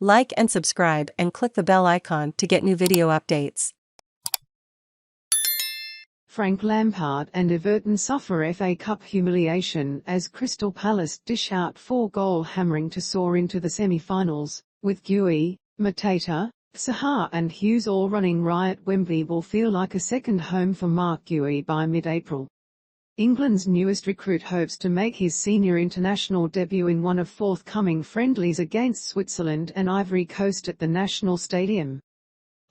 Like and subscribe and click the bell icon to get new video updates. Frank Lampard and Everton suffer FA Cup humiliation as Crystal Palace dish out 4-goal hammering to soar into the semi-finals, with Guehi, Mateta, Zaha and Hughes all running riot. Wembley will feel like a second home for Marc Guehi by mid-April. England's newest recruit hopes to make his senior international debut in one of forthcoming friendlies against Switzerland and Ivory Coast at the National Stadium.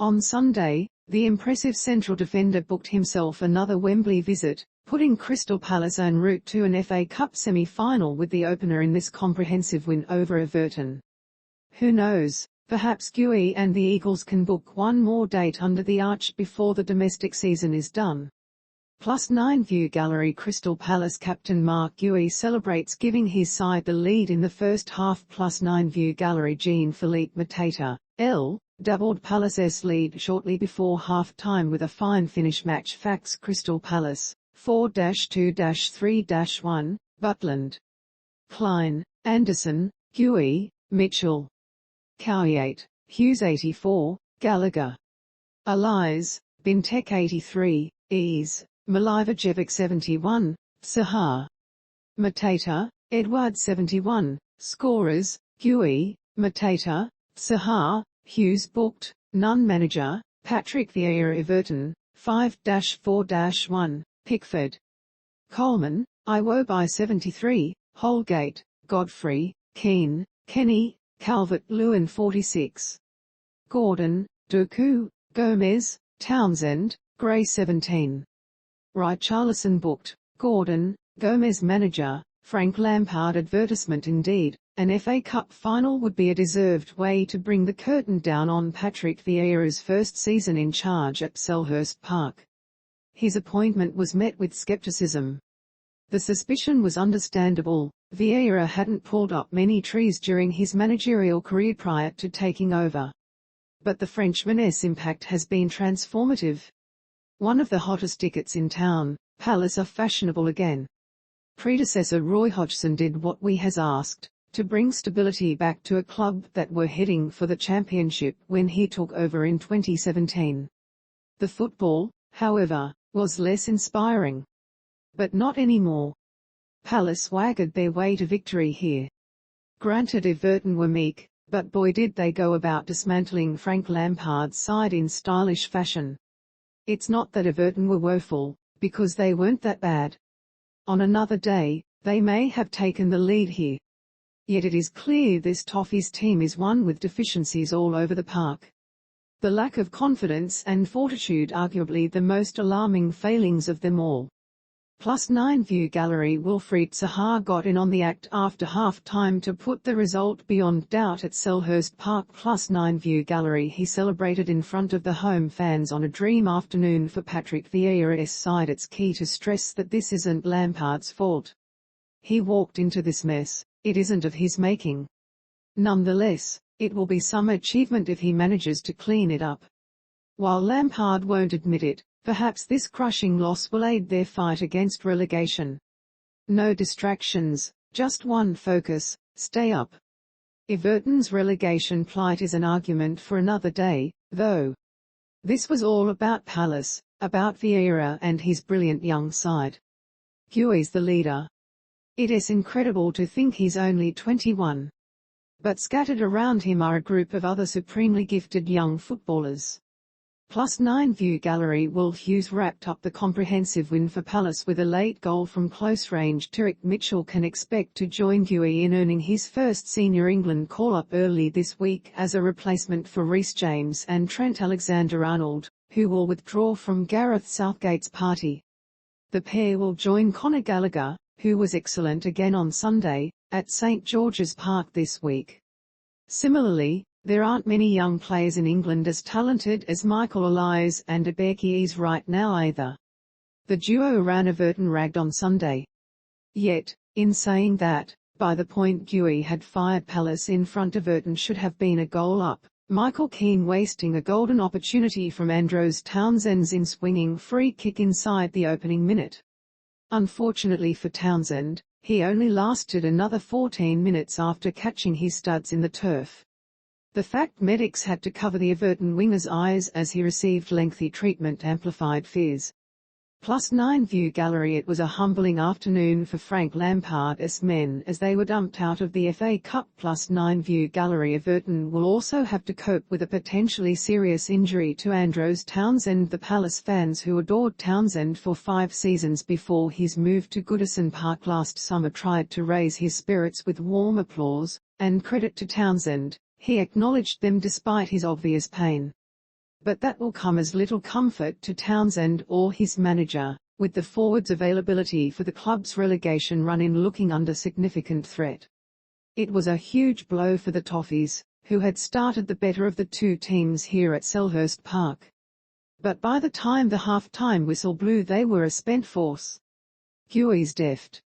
On Sunday, the impressive central defender booked himself another Wembley visit, putting Crystal Palace en route to an FA Cup semi-final with the opener in this comprehensive win over Everton. Who knows, perhaps Guehi and the Eagles can book one more date under the arch before the domestic season is done. +9 View Gallery. Crystal Palace captain Marc Guehi celebrates giving his side the lead in the first half. +9 View Gallery. Jean Philippe Mateta, doubled Palace's lead shortly before half-time with a fine finish. Match facts. Crystal Palace, 4-2-3-1, Butland, Clyne, Andersen, Guehi, Mitchell, Kouyate, Hughes 84, Gallagher, Olise, Bintek 83, Ease, Milivojevic 71, Zaha, Mateta, Edward 71, Scorers, Guehi, Mateta, Zaha, Hughes Booked, None Manager, Patrick Vieira Everton, 5-4-1, Pickford, Coleman, Iwobi 73, Holgate, Godfrey, Keane, Kenny, Calvert Lewin 46, Gordon, Doku, Gomes, Townsend, Gray 17. Richarlison Booked, Gordon, Gomes Manager, Frank Lampard Advertisement Indeed. An FA Cup final would be a deserved way to bring the curtain down on Patrick Vieira's first season in charge at Selhurst Park. His appointment was met with skepticism. The suspicion was understandable. Vieira hadn't pulled up many trees during his managerial career prior to taking over. But the Frenchman's impact has been transformative. One of the hottest tickets in town, Palace are fashionable again. Predecessor Roy Hodgson did what we has asked, to bring stability back to a club that were heading for the championship when he took over in 2017. The football, however, was less inspiring. But not anymore. Palace wagged their way to victory here. Granted, Everton were meek, but boy did they go about dismantling Frank Lampard's side in stylish fashion. It's not that Everton were woeful, because they weren't that bad. On another day, they may have taken the lead here. Yet it is clear this Toffees team is one with deficiencies all over the park. The lack of confidence and fortitude arguably the most alarming failings of them all. +9 View Gallery. Wilfried Zaha got in on the act after half-time to put the result beyond doubt at Selhurst Park. +9 View Gallery. He celebrated in front of the home fans on a dream afternoon for Patrick Vieira's side. It's key to stress that this isn't Lampard's fault. He walked into this mess. It isn't of his making. Nonetheless, it will be some achievement if he manages to clean it up. While Lampard won't admit it, perhaps this crushing loss will aid their fight against relegation. No distractions, just one focus: stay up. Everton's relegation plight is an argument for another day, though. This was all about Palace, about Vieira and his brilliant young side. Guehi's the leader. It is incredible to think he's only 21. But scattered around him are a group of other supremely gifted young footballers. +9 View Gallery. Will Hughes wrapped up the comprehensive win for Palace with a late goal from close range. Tyrick Mitchell can expect to join Guehi in earning his first senior England call-up early this week as a replacement for Reece James and Trent Alexander-Arnold, who will withdraw from Gareth Southgate's party. The pair will join Conor Gallagher, who was excellent again on Sunday, at St George's Park this week. Similarly, there aren't many young players in England as talented as Michael Olise and Ebeki is right now either. The duo around Everton ragged on Sunday. Yet, in saying that, by the point Guehi had fired Palace in front of Everton should have been a goal up, Michael Keane wasting a golden opportunity from Andros Townsend's in-swinging free kick inside the opening minute. Unfortunately for Townsend, he only lasted another 14 minutes after catching his studs in the turf. The fact medics had to cover the Everton winger's eyes as he received lengthy treatment amplified fears. +9 View Gallery. It was a humbling afternoon for Frank Lampard's men as they were dumped out of the FA Cup. +9 View Gallery. Everton will also have to cope with a potentially serious injury to Andros Townsend. The Palace fans who adored Townsend for 5 seasons before his move to Goodison Park last summer tried to raise his spirits with warm applause, and credit to Townsend, he acknowledged them despite his obvious pain. But that will come as little comfort to Townsend or his manager, with the forwards' availability for the club's relegation run-in looking under significant threat. It was a huge blow for the Toffees, who had started the better of the two teams here at Selhurst Park. But by the time the half-time whistle blew they were a spent force. Hughes deft,